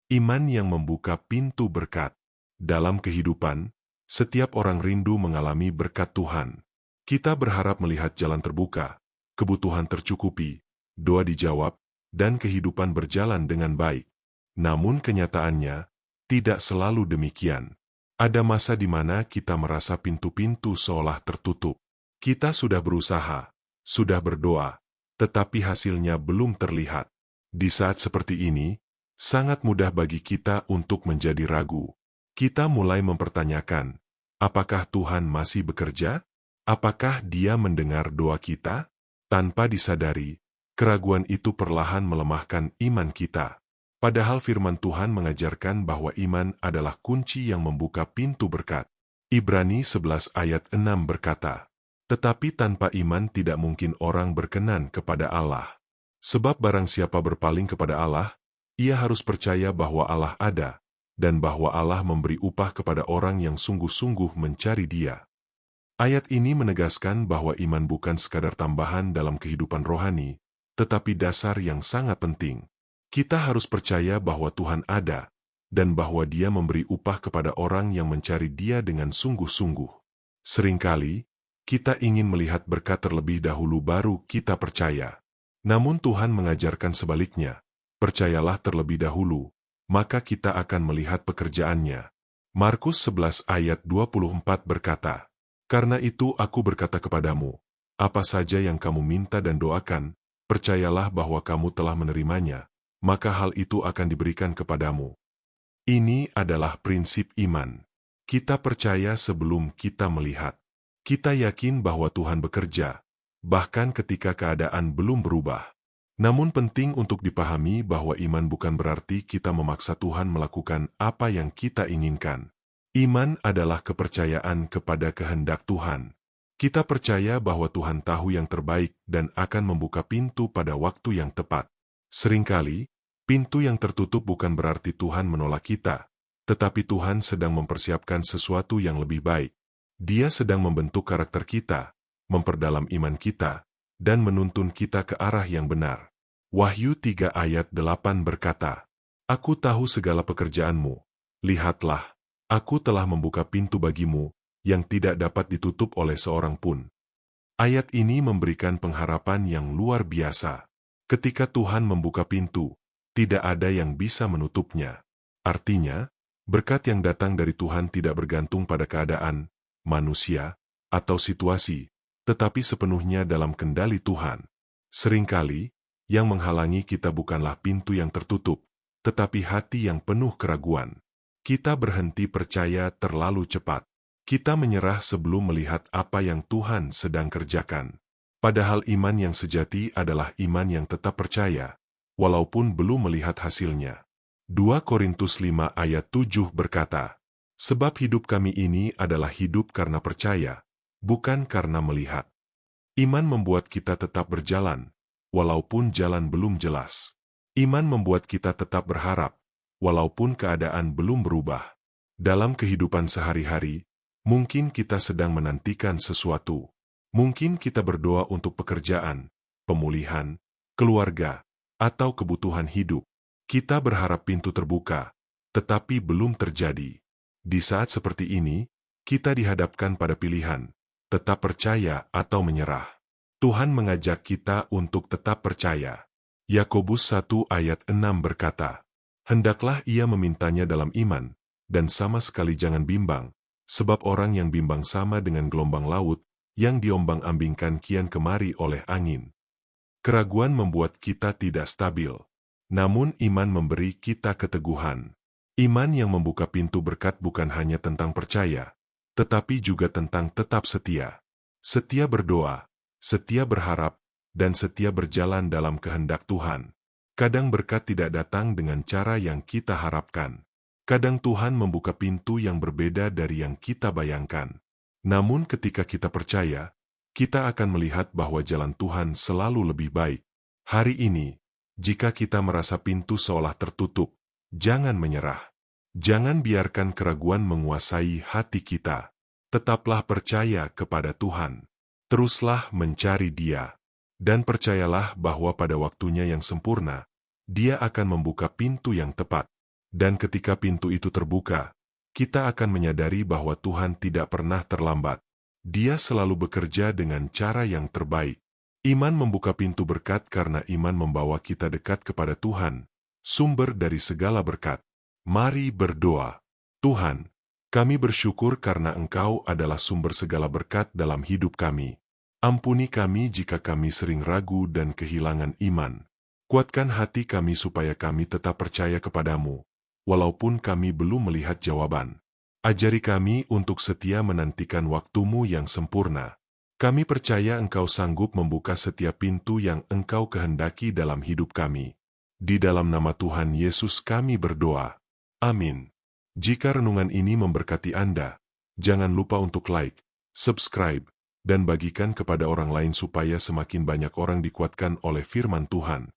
Iman yang membuka pintu berkat. Dalam kehidupan, setiap orang rindu mengalami berkat Tuhan. Kita berharap melihat jalan terbuka, kebutuhan tercukupi, doa dijawab, dan kehidupan berjalan dengan baik. Namun kenyataannya, tidak selalu demikian. Ada masa di mana kita merasa pintu-pintu seolah tertutup. Kita sudah berusaha, sudah berdoa, tetapi hasilnya belum terlihat. Di saat seperti ini, sangat mudah bagi kita untuk menjadi ragu. Kita mulai mempertanyakan, apakah Tuhan masih bekerja? Apakah Dia mendengar doa kita? Tanpa disadari, keraguan itu perlahan melemahkan iman kita. Padahal firman Tuhan mengajarkan bahwa iman adalah kunci yang membuka pintu berkat. Ibrani 11 ayat 6 berkata, "Tetapi tanpa iman tidak mungkin orang berkenan kepada Allah. Sebab barang siapa berpaling kepada Allah, ia harus percaya bahwa Allah ada, dan bahwa Allah memberi upah kepada orang yang sungguh-sungguh mencari Dia." Ayat ini menegaskan bahwa iman bukan sekadar tambahan dalam kehidupan rohani, tetapi dasar yang sangat penting. Kita harus percaya bahwa Tuhan ada, dan bahwa Dia memberi upah kepada orang yang mencari Dia dengan sungguh-sungguh. Seringkali, kita ingin melihat berkat terlebih dahulu baru kita percaya. Namun Tuhan mengajarkan sebaliknya, percayalah terlebih dahulu, maka kita akan melihat pekerjaannya. Markus 11 ayat 24 berkata, "Karena itu aku berkata kepadamu, apa saja yang kamu minta dan doakan, percayalah bahwa kamu telah menerimanya, maka hal itu akan diberikan kepadamu." Ini adalah prinsip iman. Kita percaya sebelum kita melihat. Kita yakin bahwa Tuhan bekerja, bahkan ketika keadaan belum berubah. Namun penting untuk dipahami bahwa iman bukan berarti kita memaksa Tuhan melakukan apa yang kita inginkan. Iman adalah kepercayaan kepada kehendak Tuhan. Kita percaya bahwa Tuhan tahu yang terbaik dan akan membuka pintu pada waktu yang tepat. Seringkali, pintu yang tertutup bukan berarti Tuhan menolak kita, tetapi Tuhan sedang mempersiapkan sesuatu yang lebih baik. Dia sedang membentuk karakter kita, memperdalam iman kita, dan menuntun kita ke arah yang benar. Wahyu 3 ayat 8 berkata, "Aku tahu segala pekerjaanmu. Lihatlah, aku telah membuka pintu bagimu, yang tidak dapat ditutup oleh seorang pun." Ayat ini memberikan pengharapan yang luar biasa. Ketika Tuhan membuka pintu, tidak ada yang bisa menutupnya. Artinya, berkat yang datang dari Tuhan tidak bergantung pada keadaan, manusia, atau situasi, tetapi sepenuhnya dalam kendali Tuhan. Seringkali, yang menghalangi kita bukanlah pintu yang tertutup, tetapi hati yang penuh keraguan. Kita berhenti percaya terlalu cepat. Kita menyerah sebelum melihat apa yang Tuhan sedang kerjakan. Padahal iman yang sejati adalah iman yang tetap percaya, walaupun belum melihat hasilnya. 2 Korintus 5 ayat 7 berkata, "Sebab hidup kami ini adalah hidup karena percaya, bukan karena melihat." Iman membuat kita tetap berjalan, walaupun jalan belum jelas. Iman membuat kita tetap berharap, walaupun keadaan belum berubah. Dalam kehidupan sehari-hari, mungkin kita sedang menantikan sesuatu. Mungkin kita berdoa untuk pekerjaan, pemulihan, keluarga, atau kebutuhan hidup. Kita berharap pintu terbuka, tetapi belum terjadi. Di saat seperti ini, kita dihadapkan pada pilihan, tetap percaya atau menyerah. Tuhan mengajak kita untuk tetap percaya. Yakobus 1 ayat 6 berkata, "Hendaklah ia memintanya dalam iman, dan sama sekali jangan bimbang, sebab orang yang bimbang sama dengan gelombang laut, yang diombang-ambingkan kian kemari oleh angin." Keraguan membuat kita tidak stabil. Namun iman memberi kita keteguhan. Iman yang membuka pintu berkat bukan hanya tentang percaya, tetapi juga tentang tetap setia. Setia berdoa, setia berharap, dan setia berjalan dalam kehendak Tuhan. Kadang berkat tidak datang dengan cara yang kita harapkan. Kadang Tuhan membuka pintu yang berbeda dari yang kita bayangkan. Namun ketika kita percaya, kita akan melihat bahwa jalan Tuhan selalu lebih baik. Hari ini, jika kita merasa pintu seolah tertutup, jangan menyerah. Jangan biarkan keraguan menguasai hati kita. Tetaplah percaya kepada Tuhan. Teruslah mencari Dia. Dan percayalah bahwa pada waktunya yang sempurna, Dia akan membuka pintu yang tepat. Dan ketika pintu itu terbuka, kita akan menyadari bahwa Tuhan tidak pernah terlambat. Dia selalu bekerja dengan cara yang terbaik. Iman membuka pintu berkat karena iman membawa kita dekat kepada Tuhan, sumber dari segala berkat. Mari berdoa. Tuhan, kami bersyukur karena Engkau adalah sumber segala berkat dalam hidup kami. Ampuni kami jika kami sering ragu dan kehilangan iman. Kuatkan hati kami supaya kami tetap percaya kepadamu, walaupun kami belum melihat jawaban. Ajari kami untuk setia menantikan waktu-Mu yang sempurna. Kami percaya Engkau sanggup membuka setiap pintu yang Engkau kehendaki dalam hidup kami. Di dalam nama Tuhan Yesus kami berdoa. Amin. Jika renungan ini memberkati Anda, jangan lupa untuk like, subscribe, dan bagikan kepada orang lain supaya semakin banyak orang dikuatkan oleh firman Tuhan.